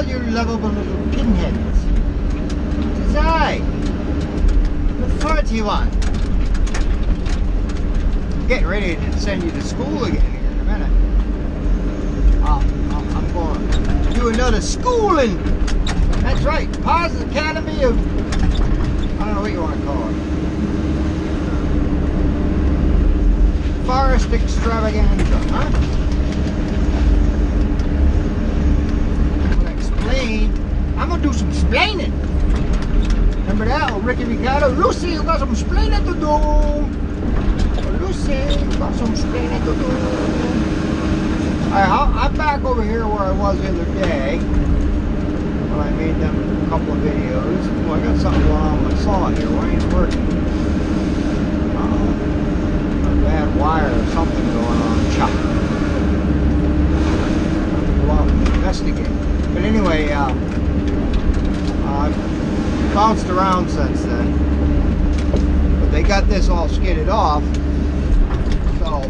you lovable little pinheads. It is I, the 31. I'm getting ready to send you to school again here in a minute. I'm going to do another schooling. That's right, Pa's Academy of, I don't know what you want to call it. Forest extravaganza, huh? I'm gonna do some splaining. Remember that? Oh, Ricky Ricardo. Lucy, you got some splaining to do. Oh, Lucy, you got some splaining to do. Alright, I'm back over here where I was the other day when I made them a couple of videos. Oh, I got something going on with my saw here. Why ain't it working? A bad wire or something going on. Chop. Go out and investigate. But anyway, I've bounced around since then. But they got this all skidded off. So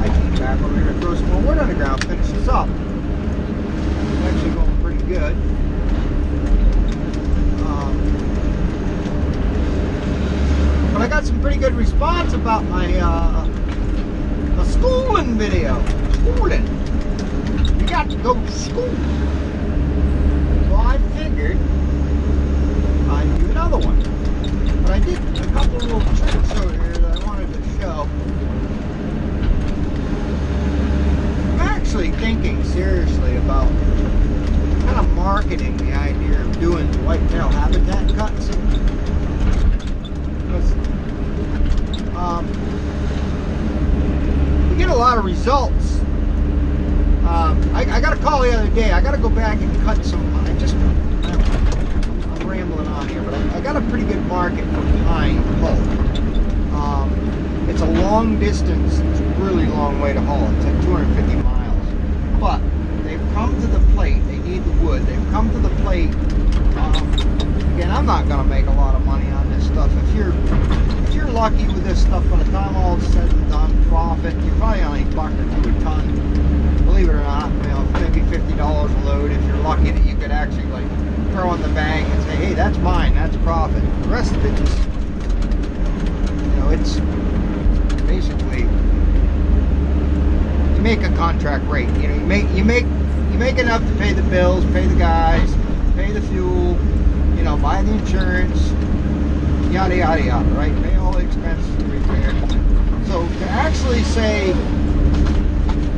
I came back over here to throw some more wood on the ground, finish this up. It's actually going pretty good. But I got some pretty good response about my schooling video. Schooling. You got to go to school. So I figured I'd do another one. But I did a couple of little tricks over here that I wanted to show. I'm actually thinking seriously about kind of marketing the idea of doing whitetail habitat cuts. Because we get a lot of results. I got a call the other day. I got to go back and cut some. I'm rambling on here, but I got a pretty good market for pine hull. It's a long distance. It's a really long way to haul. It's like 250 miles. But they've come to the plate. They need the wood. They've come to the plate. Again, I'm not going to make a lot of money on this stuff. If you're lucky with this stuff, by the time all is said and done, profit, you're probably on $1 or $2 a ton. Believe it or not, you know, maybe $50 a load if you're lucky that you could actually like throw in the bag and say, hey, that's mine, that's profit. The rest of it just, you know, it's basically you make a contract rate. You know, you make enough to pay the bills, pay the guys, pay the fuel, you know, buy the insurance, yada yada yada, right? Pay all the expenses to repair. So to actually say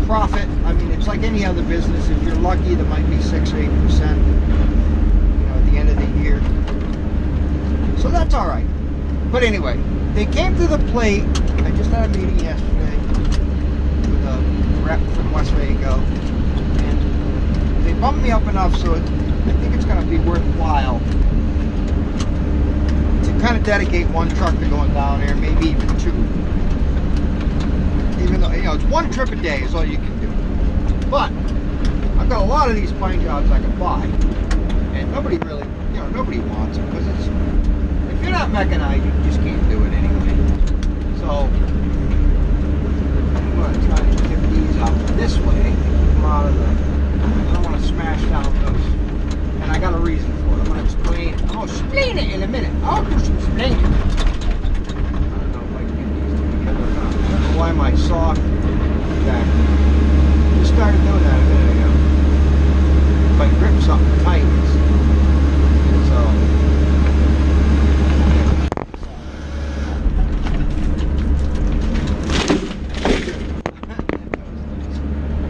profit, I mean, it's like any other business. If you're lucky, there might be 6 or 8%, you know, at the end of the year. So that's all right. But anyway, they came to the plate. I just had a meeting yesterday with a rep from West Waco, and they bumped me up enough so I think it's going to be worthwhile to kind of dedicate one truck to going down there, maybe even 2. Even though, you know, it's 1 trip a day is all you can do. But I've got a lot of these pine jobs I can buy, and nobody really, you know, nobody wants them because it's, if you're not mechanized, you just can't do it anyway. So I'm going to try to tip these out this way, come out of the, I don't want to smash down those, and I got a reason for it. I'm going to explain it. I'm going to explain it in a minute. I'll do some explaining. Why my saw back. Just started doing that a minute ago. If I grip something tight, so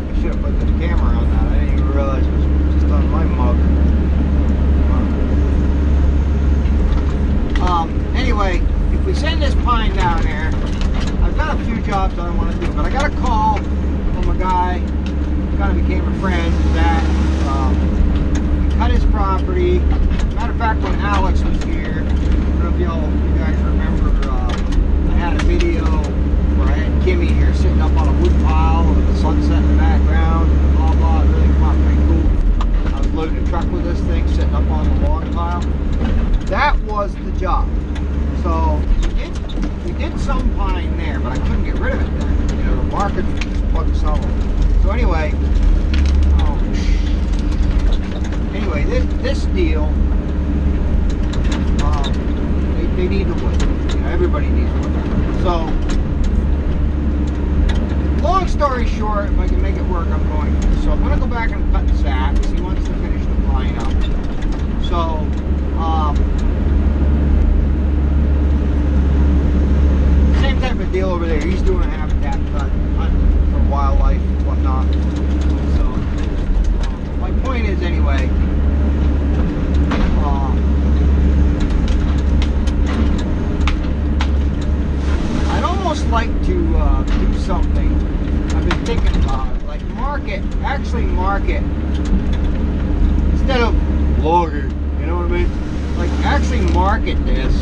I should have put the camera on that. I didn't even realize it was just on my mug. Anyway, if we send this pine down there, I've got a few jobs I want to do, but I got a call from a guy who kind of became a friend that he cut his property. Matter of fact, when Alex was here, I don't know if you guys remember, I had a video where I had Kimmy here sitting up on a wood pile with the sunset in the background, blah blah. It really came out pretty cool. I was loading a truck with this thing, sitting up on the log pile. That was the job. So we did some pine there, but I couldn't get rid of it there. You know, the market just plugged some of them. So anyway, market, instead of logging, you know what I mean? Like actually market this.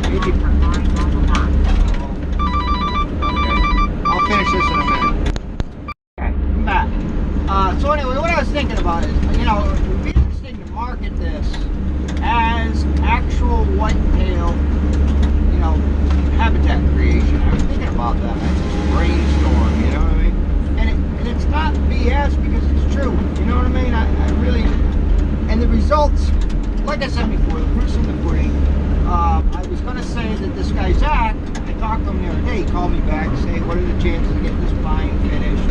Maybe. Okay. I'll finish this in a minute. Okay, I'm back. So anyway, what I was thinking about is, you know, it would be interesting to market this as actual whitetail, you know, habitat creation. I was thinking about that. I just brainstorm, you know what I mean? And it's not BS because it's true. You know what I mean? I really, and the results, like I said before, the proof's in the pudding. I was going to say that this guy Zach, I talked to him the other day. He called me back to say, what are the chances of getting this pine finished,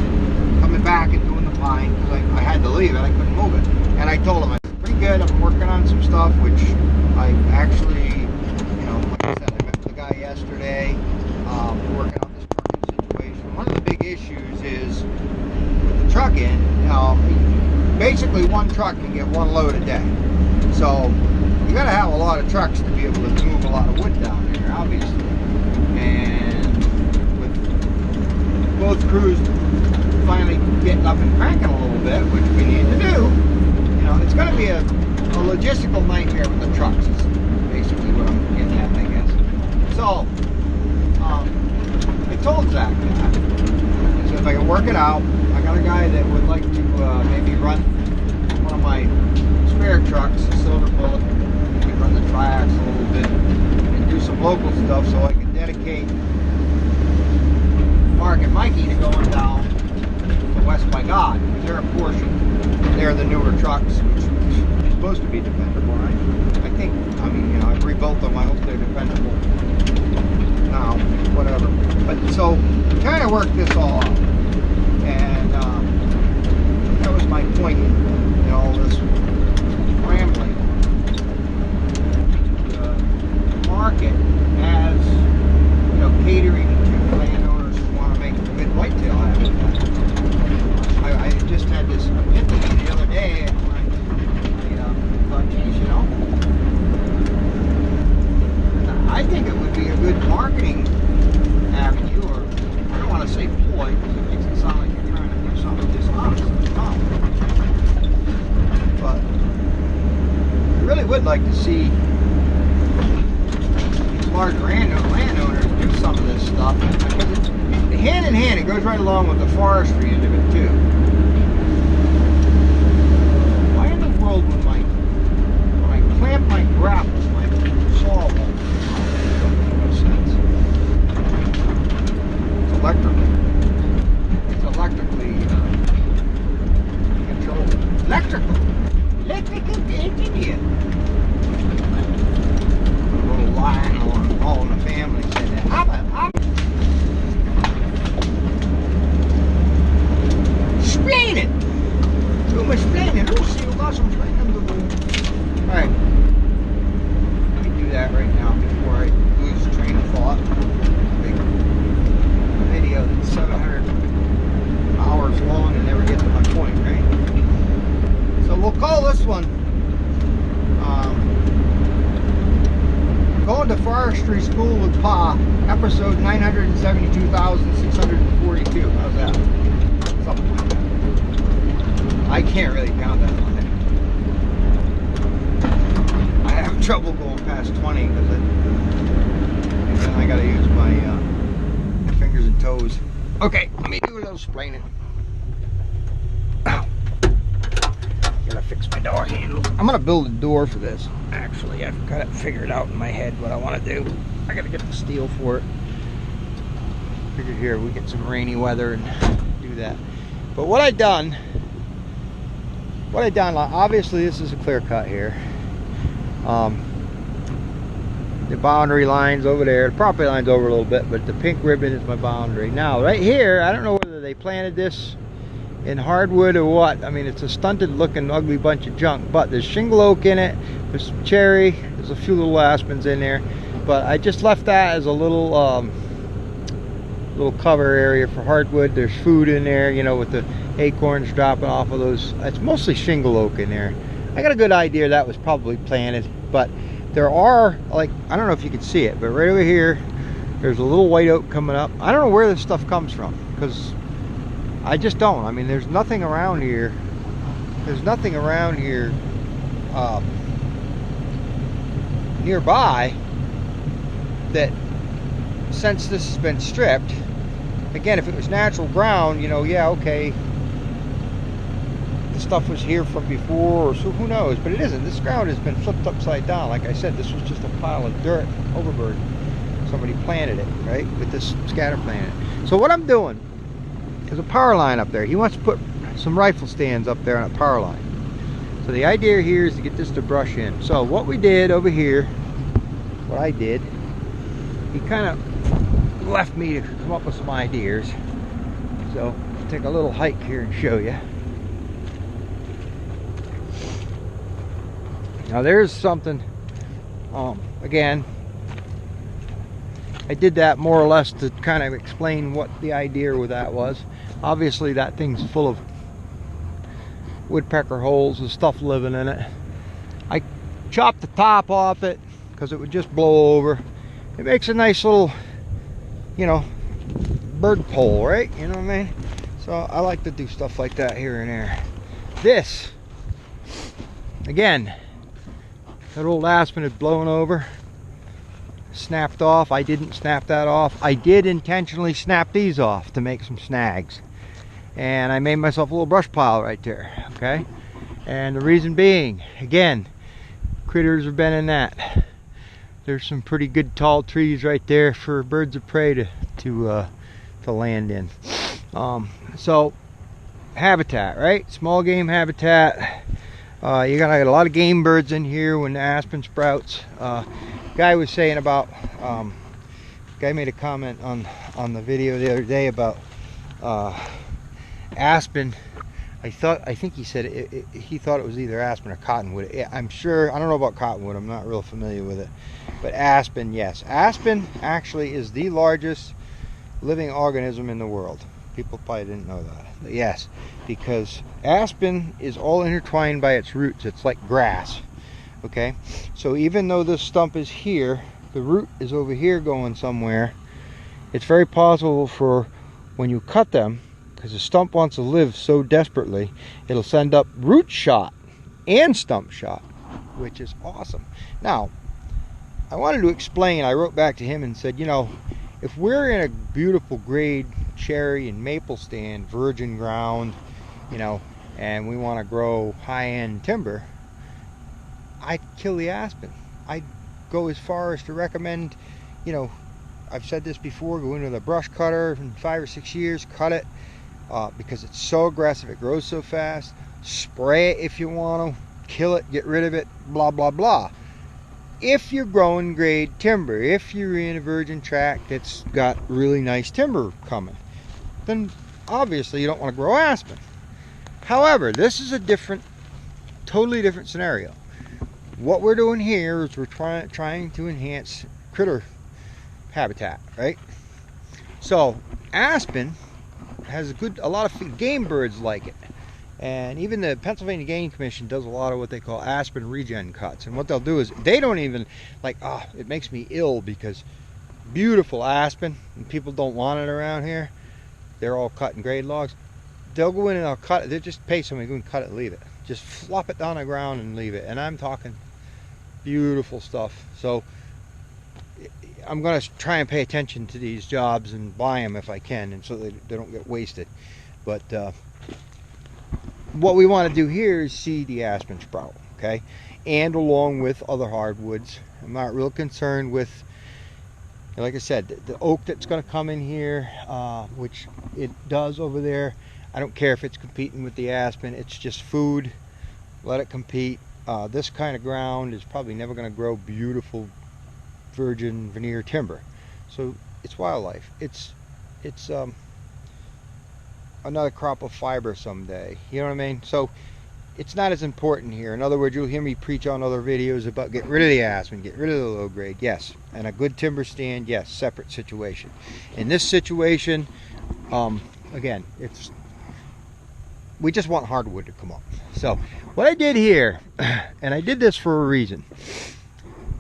coming back and doing the pine, because I had to leave it, I couldn't move it. And I told him, I said, pretty good, I'm working on some stuff, which I actually, you know, like I said, I met with the guy yesterday, working on this trucking situation. One of the big issues is with the trucking, you know, basically one truck can get one load a day. So you got to have a lot of trucks to be able to move a lot of wood down there, obviously. And with both crews finally getting up and cranking a little bit, which we need to do, you know, it's going to be a logistical nightmare with the trucks, is basically what I'm getting at, I guess. So, I told Zach that. I said, if I can work it out, I got a guy that would like to maybe run one of my spare trucks, a Silver Bullet, maybe run the triax a little bit, and do some local stuff so I can dedicate Mark and Mikey to going down to West by God, because they're a portion. They're the newer trucks, which are supposed to be dependable, right? I think, I mean, you know, I've rebuilt them, I hope they're dependable now, whatever. But so, I'm trying to work this all out. And that was my point in all this rambling. The market as, you know, catering to landowners who want to make a good whitetail habitat. I just had this epiphany the other day when I thought, geez, you know, I think it would be a good marketing avenue, or I don't want to say ploy because it makes it sound like you're trying to do something dishonest. No. But I really would like to see these large landowners do some of this stuff, because it's hand in hand. It goes right along with the forestry end of it too. Why in the world when I clamp my grapples, my saw won't? It's electrically controlled. Electrical engineer. A little line all in the family said that. I'm explaining. I'm explaining. Oh, see, you got some explaining to do. Alright. Let me do that right now before I lose the train of thought. Video that's 700 hours long and never get to my point, right? So we'll call this one Going to Forestry School with Pa, episode 972,642. How's that? Something like that. I can't really count that one. I have trouble going past 20 because then I gotta use my fingers and toes. Okay, let me do a little explaining. Ow. Gotta fix my door handle. I'm gonna build a door for this. Actually, I've got it figured out in my head what I want to do. I gotta get the steel for it. Figure here we get some rainy weather and do that. But what I done, obviously this is a clear cut here. The boundary line's over there, the property line's over a little bit, but the pink ribbon is my boundary. Now, right here, I don't know whether they planted this in hardwood or what. I mean, it's a stunted looking ugly bunch of junk, but there's shingle oak in it, there's some cherry, there's a few little aspens in there, but I just left that as a little little cover area for hardwood. There's food in there, you know, with the acorns dropping off of those. It's mostly shingle oak in there. I got a good idea that was probably planted, but there are, like, I don't know if you can see it, but right over here there's a little white oak coming up. I don't know where this stuff comes from, because I just don't. I mean, there's nothing around here there's nothing around here nearby that, since this has been stripped, again, if it was natural ground, you know, yeah, okay, the stuff was here from before, or so, who knows, but it isn't. This ground has been flipped upside down. Like I said, this was just a pile of dirt, overburden. Somebody planted it, right, with this scatter planet. So what I'm doing, there's a power line up there. He wants to put some rifle stands up there on a power line. So the idea here is to get this to brush in. So what we did over here, what I did, he kind of left me to come up with some ideas. So I'll take a little hike here and show you. Now there's something, again, I did that more or less to kind of explain what the idea with that was. Obviously that thing's full of woodpecker holes and stuff living in it. I chopped the top off it because it would just blow over. It makes a nice little, you know, bird pole, right? You know what I mean? So I like to do stuff like that here and there. This, again, that old aspen had blown over, snapped off. I didn't snap that off. I did intentionally snap these off to make some snags. And I made myself a little brush pile right there, okay? And the reason being, again, critters have been in that. There's some pretty good tall trees right there for birds of prey to land in. So, habitat, right? Small game habitat. You're gonna get a lot of game birds in here when the aspen sprouts. Guy was saying about, guy made a comment on the video the other day about aspen. I think he said he thought it was either aspen or cottonwood. I'm sure, I don't know about cottonwood, I'm not real familiar with it. But aspen, yes. Aspen actually is the largest living organism in the world. People probably didn't know that. But yes, because aspen is all intertwined by its roots. It's like grass. Okay? So even though this stump is here, the root is over here going somewhere. It's very possible for when you cut them, because the stump wants to live so desperately, it'll send up root shot and stump shot, which is awesome. Now, I wanted to explain, I wrote back to him and said, you know, if we're in a beautiful grade cherry and maple stand, virgin ground, you know, and we want to grow high-end timber, I'd kill the aspen. I'd go as far as to recommend, you know, I've said this before, go in with a brush cutter in 5 or 6 years, cut it, because it's so aggressive, it grows so fast. Spray it if you want to, kill it, get rid of it, blah, blah, blah. If you're growing grade timber, if you're in a virgin tract that's got really nice timber coming, then obviously you don't want to grow aspen. However, this is a totally different scenario. What we're doing here is we're trying to enhance critter habitat, right? So aspen has a lot of game birds like it. And even the Pennsylvania Game Commission does a lot of what they call aspen regen cuts. And what they'll do is, they don't even, like, it makes me ill because beautiful aspen, and people don't want it around here. They're all cut in grade logs. They'll go in and they'll cut it. They'll just pay somebody to go and cut it and leave it. Just flop it down the ground and leave it. And I'm talking beautiful stuff. So I'm going to try and pay attention to these jobs and buy them if I can, and so they don't get wasted. But what we want to do here is see the aspen sprout, okay? And along with other hardwoods. I'm not real concerned with, like I said, the oak that's going to come in here, which it does over there. I don't care if it's competing with the aspen. It's just food. Let it compete. This kind of ground is probably never going to grow beautiful virgin veneer timber. So it's wildlife. It's another crop of fiber someday. You know what I mean? So it's not as important here. In other words, you'll hear me preach on other videos about get rid of the aspen, get rid of the low grade. Yes. And a good timber stand, yes, separate situation. In this situation, again, we just want hardwood to come up. So what I did here, and I did this for a reason.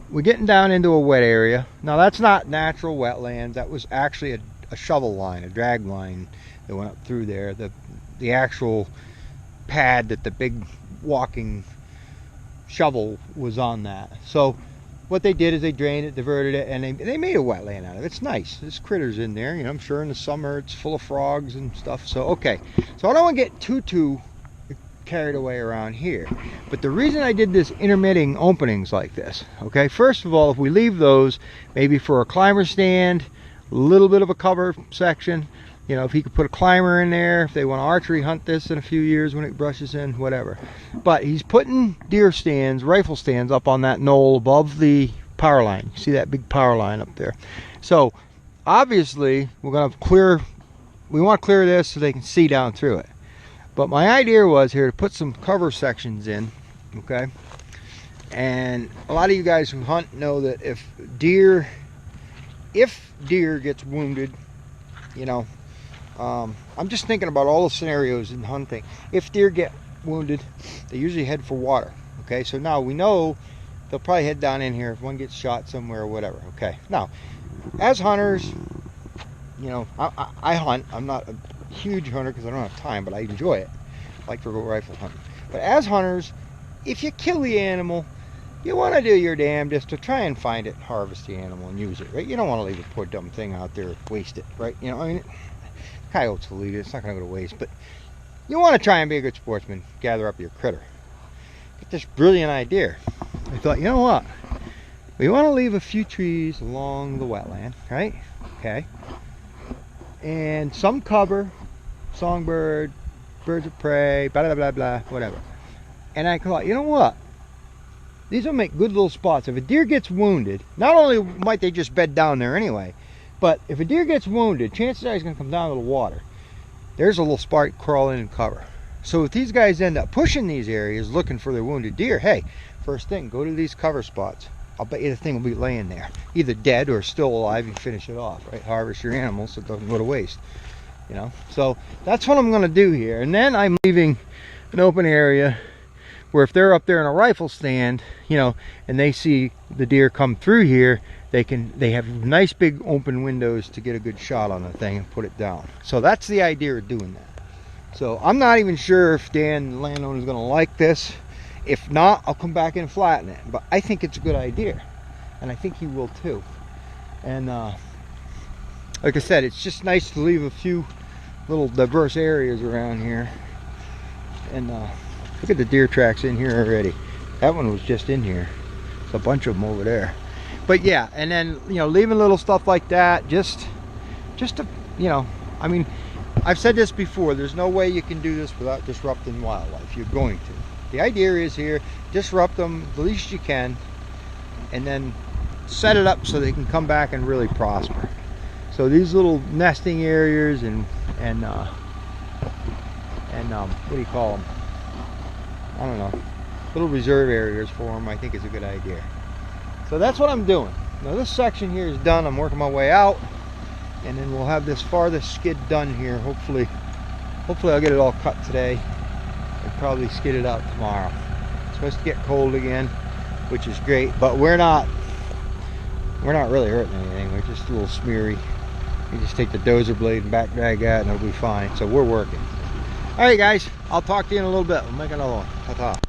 We're getting down into a wet area. Now that's not natural wetlands. That was actually a shovel line, a drag line that went up through there. The actual pad that the big walking shovel was on that. So what they did is they drained it, diverted it, and they made a wetland out of it. It's nice. There's critters in there. You know, I'm sure in the summer it's full of frogs and stuff. So okay, so I don't want to get too carried away around here. But the reason I did this intermitting openings like this, okay, first of all, if we leave those maybe for a climber stand, a little bit of a cover section, you know, if he could put a climber in there, if they want to archery hunt this in a few years when it brushes in, whatever. But he's putting deer stands, rifle stands up on that knoll above the power line. You see that big power line up there? So obviously we're going to clear, we want to clear this so they can see down through it. But my idea was here to put some cover sections in, okay? And a lot of you guys who hunt know that if deer gets wounded, you know, I'm just thinking about all the scenarios in hunting. If deer get wounded, they usually head for water. Okay, so now we know they'll probably head down in here if one gets shot somewhere or whatever. Okay, now as hunters, you know, I hunt. I'm not a huge hunter because I don't have time, but I enjoy it. I like to go rifle hunting. But as hunters, if you kill the animal, you want to do your damnedest to try and find it, harvest the animal, and use it, right? You don't want to leave a poor dumb thing out there, waste it, right? You know, I mean, coyotes will eat it. It's not going to go to waste, but you want to try and be a good sportsman, gather up your critter. Get this brilliant idea. I thought, you know what? We want to leave a few trees along the wetland, right? Okay. And some cover, songbird, birds of prey, blah, blah, blah, blah, whatever. And I thought, you know what? These will make good little spots. If a deer gets wounded, not only might they just bed down there anyway, but if a deer gets wounded, chances are he's going to come down to the water. There's a little spot crawl in and cover. So if these guys end up pushing these areas looking for their wounded deer, hey, first thing, go to these cover spots. I'll bet you the thing will be laying there, either dead or still alive. You finish it off, right? Harvest your animals so it doesn't go to waste, you know. So that's what I'm going to do here. And then I'm leaving an open area where if they're up there in a rifle stand, you know, and they see the deer come through here, they have nice big open windows to get a good shot on the thing and put it down. So that's the idea of doing that. So I'm not even sure if Dan, the landowner, is going to like this. If not, I'll come back and flatten it. But I think it's a good idea, and I think he will too. And like I said, it's just nice to leave a few little diverse areas around here. And look at the deer tracks in here already. That one was just in here. There's a bunch of them over there. But yeah, and then, you know, leaving little stuff like that, just to, you know, I mean, I've said this before, there's no way you can do this without disrupting wildlife. You're going to. The idea is here, disrupt them the least you can, and then set it up so they can come back and really prosper. So these little nesting areas and what do you call them? I don't know. Little reserve areas for them, I think is a good idea. So that's what I'm doing. Now this section here is done. I'm working my way out, and then we'll have this farthest skid done here. Hopefully I'll get it all cut today and probably skid it out tomorrow. It's supposed to get cold again, which is great, but we're not really hurting anything. We're just a little smeary. You just take the dozer blade and back drag that and it'll be fine. So we're working. All right, guys, I'll talk to you in a little bit. We'll make another one. Ta-ta.